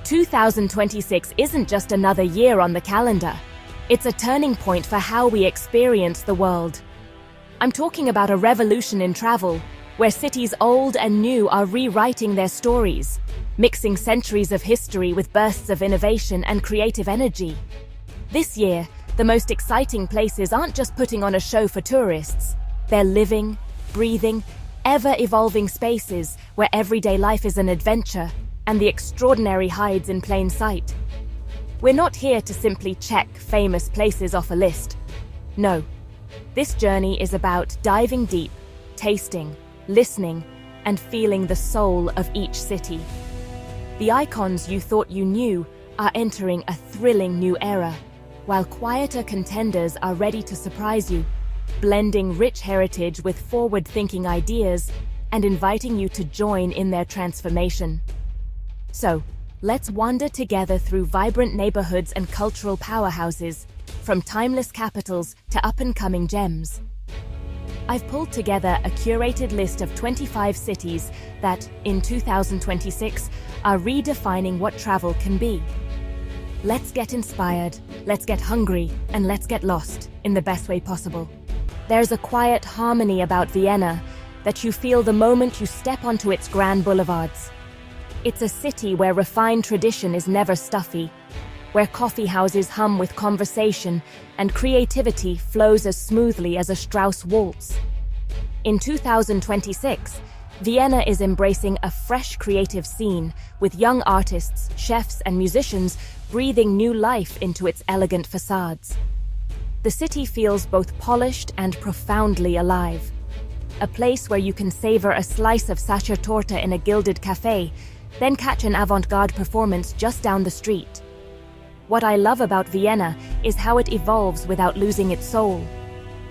2026 isn't just another year on the calendar. It's a turning point for how we experience the world. I'm talking about a revolution in travel, where cities old and new are rewriting their stories, mixing centuries of history with bursts of innovation and creative energy. This year, the most exciting places aren't just putting on a show for tourists. They're living, breathing, ever-evolving spaces where everyday life is an adventure and the extraordinary hides in plain sight. We're not here to simply check famous places off a list. No, this journey is about diving deep, tasting, listening, and feeling the soul of each city. The icons you thought you knew are entering a thrilling new era, while quieter contenders are ready to surprise you, blending rich heritage with forward-thinking ideas and inviting you to join in their transformation. So, let's wander together through vibrant neighborhoods and cultural powerhouses, from timeless capitals to up-and-coming gems. I've pulled together a curated list of 25 cities that, in 2026, are redefining what travel can be. Let's get inspired, let's get hungry, and let's get lost in the best way possible. There's a quiet harmony about Vienna that you feel the moment you step onto its grand boulevards. It's a city where refined tradition is never stuffy, where coffee houses hum with conversation and creativity flows as smoothly as a Strauss waltz. In 2026, Vienna is embracing a fresh creative scene with young artists, chefs, and musicians breathing new life into its elegant facades. The city feels both polished and profoundly alive. A place where you can savor a slice of Sachertorte in a gilded cafe, then catch an avant-garde performance just down the street. What I love about Vienna is how it evolves without losing its soul.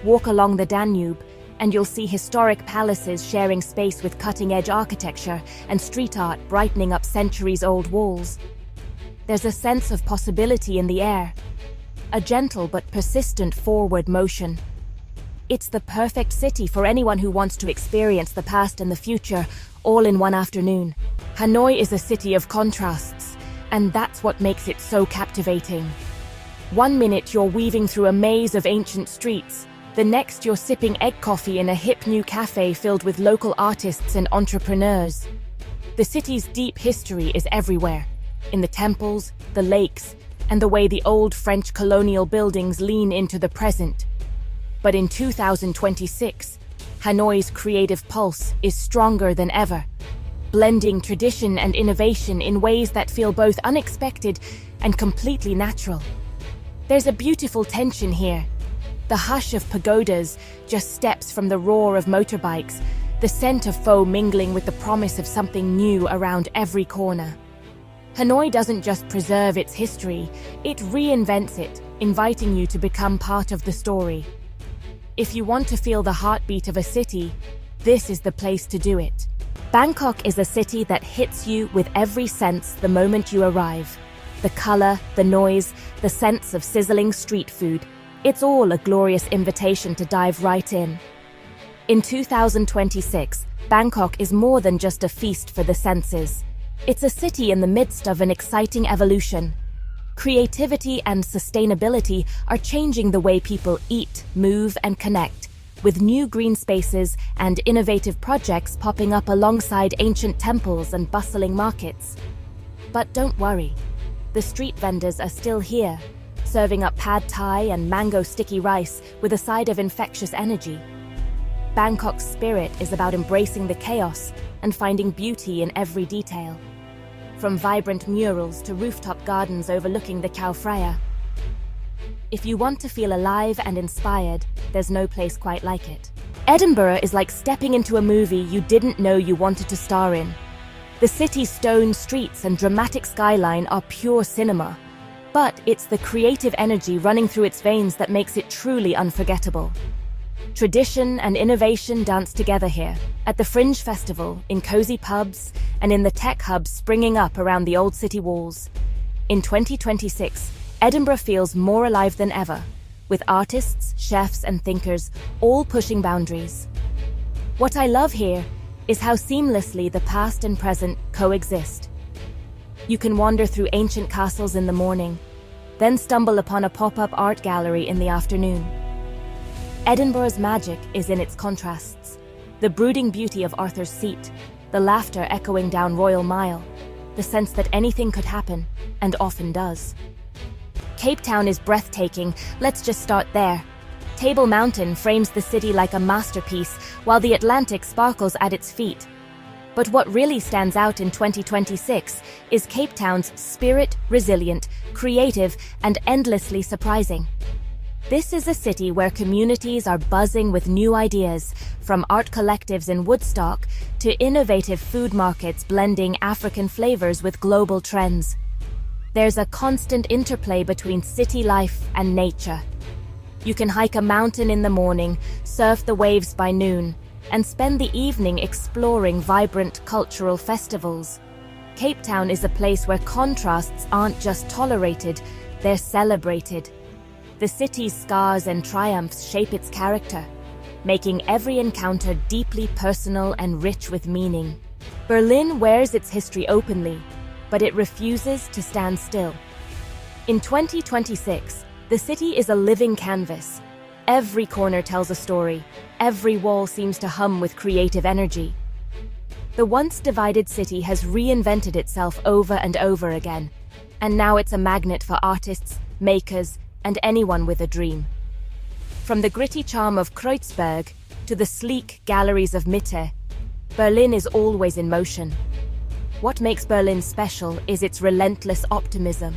Walk along the Danube, and you'll see historic palaces sharing space with cutting-edge architecture and street art brightening up centuries-old walls. There's a sense of possibility in the air, a gentle but persistent forward motion. It's the perfect city for anyone who wants to experience the past and the future all in one afternoon. Hanoi is a city of contrasts, and that's what makes it so captivating. One minute you're weaving through a maze of ancient streets, the next you're sipping egg coffee in a hip new cafe filled with local artists and entrepreneurs. The city's deep history is everywhere, in the temples, the lakes, and the way the old French colonial buildings lean into the present. But in 2026, Hanoi's creative pulse is stronger than ever, blending tradition and innovation in ways that feel both unexpected and completely natural. There's a beautiful tension here. The hush of pagodas just steps from the roar of motorbikes, the scent of pho mingling with the promise of something new around every corner. Hanoi doesn't just preserve its history, it reinvents it, inviting you to become part of the story. If you want to feel the heartbeat of a city, this is the place to do it. Bangkok is a city that hits you with every sense the moment you arrive. The color, the noise, the sense of sizzling street food. It's all a glorious invitation to dive right in. In 2026, Bangkok is more than just a feast for the senses. It's a city in the midst of an exciting evolution. Creativity and sustainability are changing the way people eat, move, and connect, with new green spaces and innovative projects popping up alongside ancient temples and bustling markets. But don't worry, the street vendors are still here, serving up pad thai and mango sticky rice with a side of infectious energy. Bangkok's spirit is about embracing the chaos and finding beauty in every detail. From vibrant murals to rooftop gardens overlooking the Chao Phraya. If you want to feel alive and inspired, there's no place quite like it. Edinburgh is like stepping into a movie you didn't know you wanted to star in. The city's stone streets and dramatic skyline are pure cinema, but it's the creative energy running through its veins that makes it truly unforgettable. Tradition and innovation dance together here, at the Fringe Festival, in cozy pubs, and in the tech hubs springing up around the old city walls. In 2026, Edinburgh feels more alive than ever, with artists, chefs, and thinkers all pushing boundaries. What I love here is how seamlessly the past and present coexist. You can wander through ancient castles in the morning, then stumble upon a pop-up art gallery in the afternoon. Edinburgh's magic is in its contrasts. The brooding beauty of Arthur's Seat, the laughter echoing down Royal Mile, the sense that anything could happen, and often does. Cape Town is breathtaking. Let's just start there. Table Mountain frames the city like a masterpiece, while the Atlantic sparkles at its feet. But what really stands out in 2026 is Cape Town's spirit, resilient, creative, and endlessly surprising. This is a city where communities are buzzing with new ideas, from art collectives in Woodstock to innovative food markets blending African flavors with global trends. There's a constant interplay between city life and nature. You can hike a mountain in the morning, surf the waves by noon, and spend the evening exploring vibrant cultural festivals. Cape Town is a place where contrasts aren't just tolerated, they're celebrated. The city's scars and triumphs shape its character, making every encounter deeply personal and rich with meaning. Berlin wears its history openly, but it refuses to stand still. In 2026, the city is a living canvas. Every corner tells a story. Every wall seems to hum with creative energy. The once divided city has reinvented itself over and over again, and now it's a magnet for artists, makers, and anyone with a dream. From the gritty charm of Kreuzberg to the sleek galleries of Mitte, Berlin is always in motion. What makes Berlin special is its relentless optimism,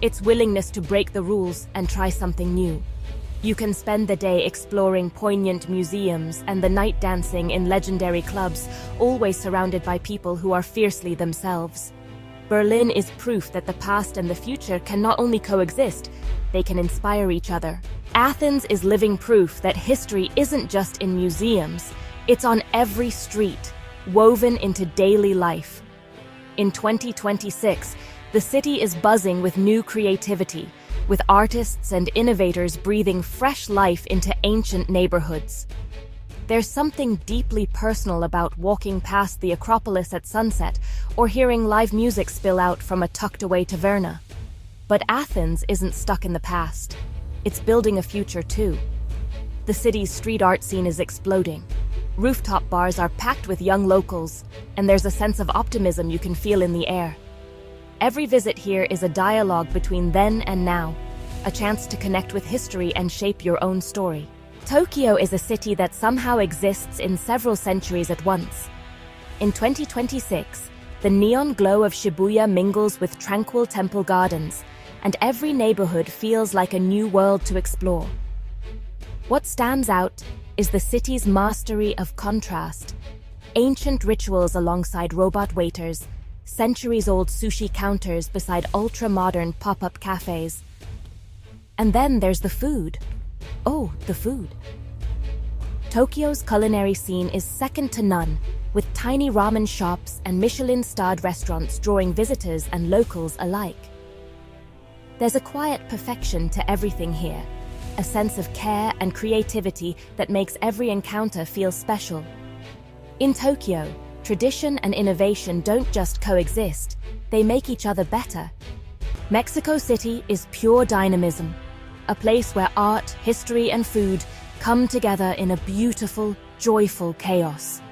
its willingness to break the rules and try something new. You can spend the day exploring poignant museums and the night dancing in legendary clubs, always surrounded by people who are fiercely themselves. Berlin is proof that the past and the future can not only coexist, they can inspire each other. Athens is living proof that history isn't just in museums, it's on every street, woven into daily life. In 2026, the city is buzzing with new creativity, with artists and innovators breathing fresh life into ancient neighborhoods. There's something deeply personal about walking past the Acropolis at sunset or hearing live music spill out from a tucked-away taverna. But Athens isn't stuck in the past. It's building a future too. The city's street art scene is exploding. Rooftop bars are packed with young locals, and there's a sense of optimism you can feel in the air. Every visit here is a dialogue between then and now, a chance to connect with history and shape your own story. Tokyo is a city that somehow exists in several centuries at once. In 2026, the neon glow of Shibuya mingles with tranquil temple gardens, and every neighborhood feels like a new world to explore. What stands out is the city's mastery of contrast. Ancient rituals alongside robot waiters, centuries-old sushi counters beside ultra-modern pop-up cafes. And then there's the food. Oh, the food. Tokyo's culinary scene is second to none, with tiny ramen shops and Michelin-starred restaurants drawing visitors and locals alike. There's a quiet perfection to everything here, a sense of care and creativity that makes every encounter feel special. In Tokyo, tradition and innovation don't just coexist, they make each other better. Mexico City is pure dynamism, a place where art, history, and food come together in a beautiful, joyful chaos.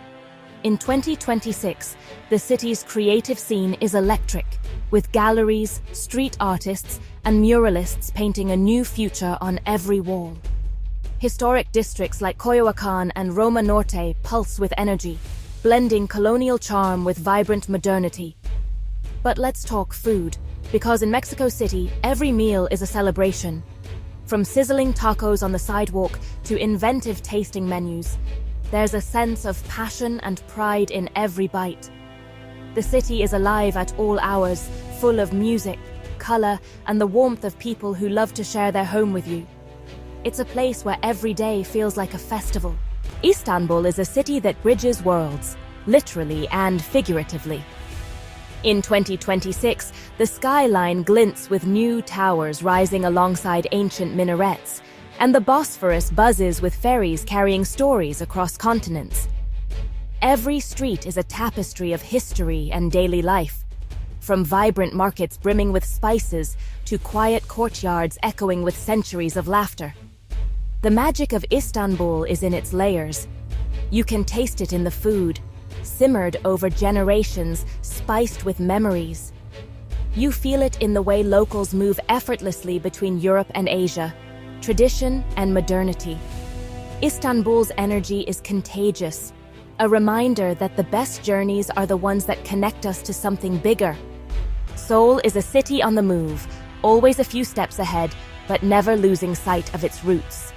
In 2026, the city's creative scene is electric, with galleries, street artists, and muralists painting a new future on every wall. Historic districts like Coyoacán and Roma Norte pulse with energy, blending colonial charm with vibrant modernity. But let's talk food, because in Mexico City, every meal is a celebration. From sizzling tacos on the sidewalk to inventive tasting menus, there's a sense of passion and pride in every bite. The city is alive at all hours, full of music, color, and the warmth of people who love to share their home with you. It's a place where every day feels like a festival. Istanbul is a city that bridges worlds, literally and figuratively. In 2026, the skyline glints with new towers rising alongside ancient minarets, and the Bosphorus buzzes with ferries carrying stories across continents. Every street is a tapestry of history and daily life, from vibrant markets brimming with spices to quiet courtyards echoing with centuries of laughter. The magic of Istanbul is in its layers. You can taste it in the food, simmered over generations, spiced with memories. You feel it in the way locals move effortlessly between Europe and Asia, tradition and modernity. Istanbul's energy is contagious, a reminder that the best journeys are the ones that connect us to something bigger. Seoul is a city on the move, always a few steps ahead, but never losing sight of its roots.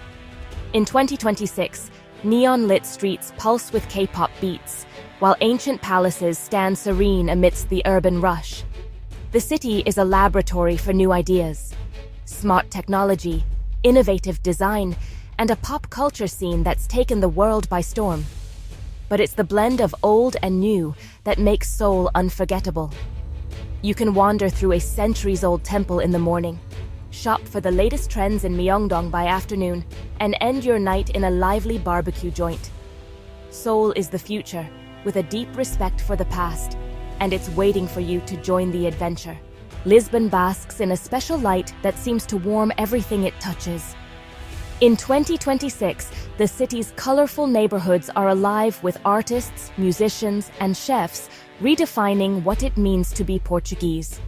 In 2026, neon-lit streets pulse with K-pop beats, while ancient palaces stand serene amidst the urban rush. The city is a laboratory for new ideas, smart technology, innovative design, and a pop culture scene that's taken the world by storm. But it's the blend of old and new that makes Seoul unforgettable. You can wander through a centuries-old temple in the morning, shop for the latest trends in Myeongdong by afternoon, and end your night in a lively barbecue joint. Seoul is the future, with a deep respect for the past, and it's waiting for you to join the adventure. Lisbon basks in a special light that seems to warm everything it touches. In 2026, the city's colorful neighborhoods are alive with artists, musicians, and chefs redefining what it means to be Portuguese.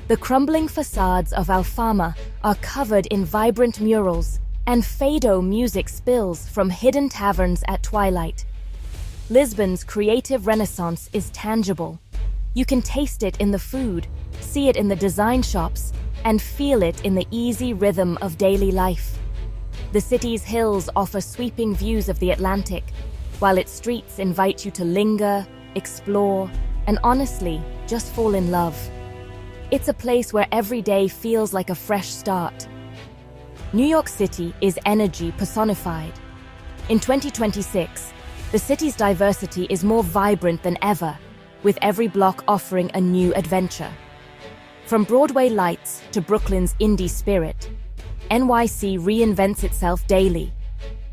The crumbling facades of Alfama are covered in vibrant murals, and fado music spills from hidden taverns at twilight. Lisbon's creative renaissance is tangible. You can taste it in the food, see it in the design shops, and feel it in the easy rhythm of daily life. The city's hills offer sweeping views of the Atlantic, while its streets invite you to linger, explore, and honestly, just fall in love. It's a place where every day feels like a fresh start. New York City is energy personified. In 2026, the city's diversity is more vibrant than ever, with every block offering a new adventure. From Broadway lights to Brooklyn's indie spirit, NYC reinvents itself daily,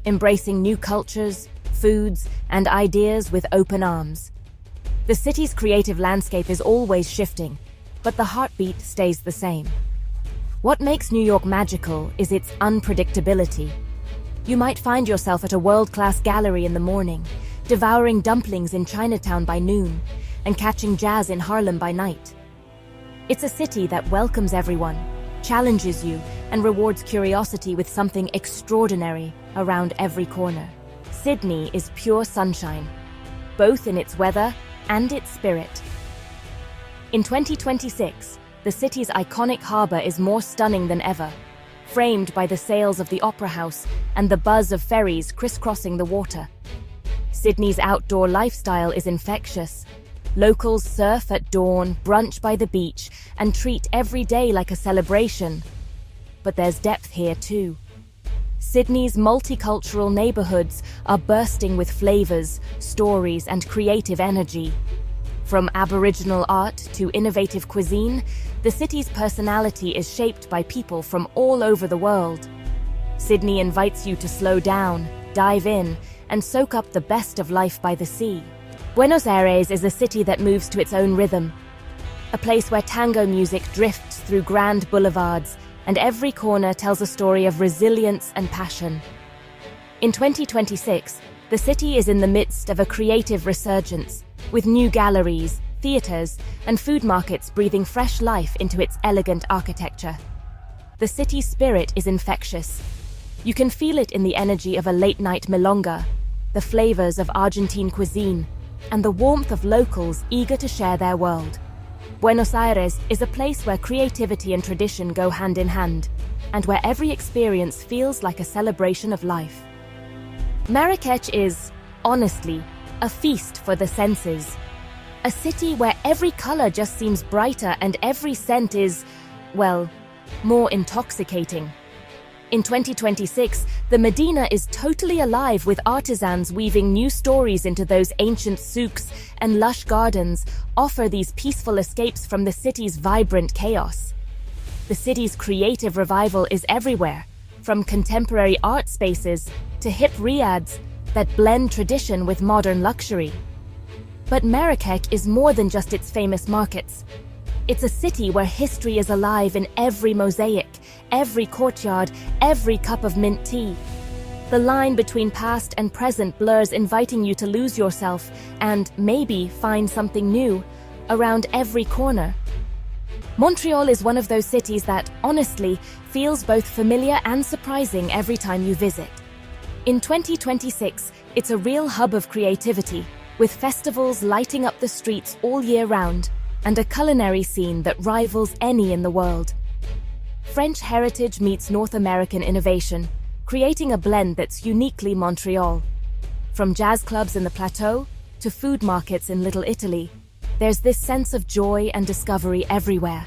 embracing new cultures, foods, and ideas with open arms. The city's creative landscape is always shifting, but the heartbeat stays the same. What makes New York magical is its unpredictability. You might find yourself at a world-class gallery in the morning, devouring dumplings in Chinatown by noon, and catching jazz in Harlem by night. It's a city that welcomes everyone, challenges you, and rewards curiosity with something extraordinary around every corner. Sydney is pure sunshine, both in its weather and its spirit. In 2026, the city's iconic harbour is more stunning than ever, framed by the sails of the Opera House and the buzz of ferries crisscrossing the water. Sydney's outdoor lifestyle is infectious. Locals surf at dawn, brunch by the beach, and treat every day like a celebration. But there's depth here too. Sydney's multicultural neighbourhoods are bursting with flavours, stories, and creative energy. From Aboriginal art to innovative cuisine, the city's personality is shaped by people from all over the world. Sydney invites you to slow down, dive in, and soak up the best of life by the sea. Buenos Aires is a city that moves to its own rhythm, a place where tango music drifts through grand boulevards, and every corner tells a story of resilience and passion. In 2026, the city is in the midst of a creative resurgence, with new galleries, theatres, and food markets breathing fresh life into its elegant architecture. The city's spirit is infectious. You can feel it in the energy of a late-night milonga, the flavors of Argentine cuisine, and the warmth of locals eager to share their world. Buenos Aires is a place where creativity and tradition go hand in hand, and where every experience feels like a celebration of life. Marrakech is, honestly, a feast for the senses. A city where every color just seems brighter and every scent is, well, more intoxicating. In 2026, the Medina is totally alive with artisans weaving new stories into those ancient souks, and lush gardens offer these peaceful escapes from the city's vibrant chaos. The city's creative revival is everywhere, from contemporary art spaces to hip riads that blend tradition with modern luxury. But Marrakech is more than just its famous markets. It's a city where history is alive in every mosaic, every courtyard, every cup of mint tea. The line between past and present blurs, inviting you to lose yourself and maybe find something new around every corner. Montreal is one of those cities that, honestly, feels both familiar and surprising every time you visit. In 2026, it's a real hub of creativity, with festivals lighting up the streets all year round, and a culinary scene that rivals any in the world. French heritage meets North American innovation, creating a blend that's uniquely Montreal. From jazz clubs in the Plateau to food markets in Little Italy, there's this sense of joy and discovery everywhere.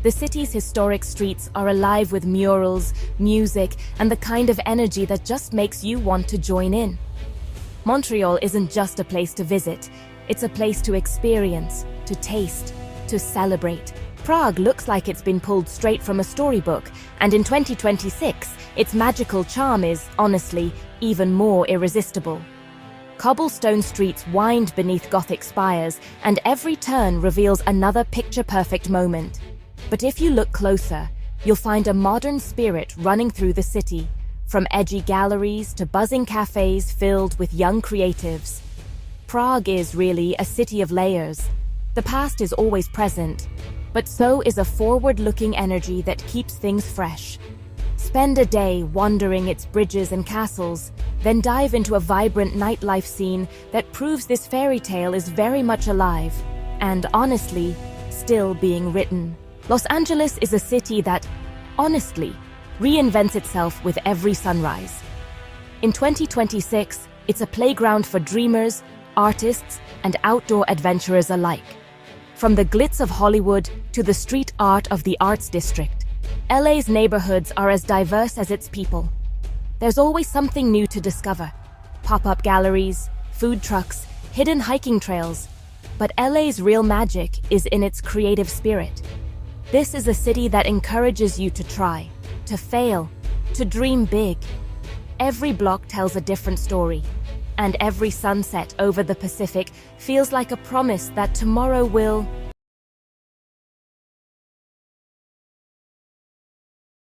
The city's historic streets are alive with murals, music, and the kind of energy that just makes you want to join in. Montreal isn't just a place to visit, it's a place to experience, to taste, to celebrate. Prague looks like it's been pulled straight from a storybook, and in 2026, its magical charm is, honestly, even more irresistible. Cobblestone streets wind beneath Gothic spires, and every turn reveals another picture-perfect moment. But if you look closer, you'll find a modern spirit running through the city, from edgy galleries to buzzing cafes filled with young creatives. Prague is really a city of layers. The past is always present, but so is a forward-looking energy that keeps things fresh. Spend a day wandering its bridges and castles, then dive into a vibrant nightlife scene that proves this fairy tale is very much alive, and honestly, still being written. Los Angeles is a city that, honestly, reinvents itself with every sunrise. In 2026, it's a playground for dreamers, artists, and outdoor adventurers alike. From the glitz of Hollywood to the street art of the Arts District, LA's neighborhoods are as diverse as its people. There's always something new to discover. Pop-up galleries, food trucks, hidden hiking trails. But LA's real magic is in its creative spirit. This is a city that encourages you to try, to fail, to dream big. Every block tells a different story, and every sunset over the Pacific feels like a promise that tomorrow will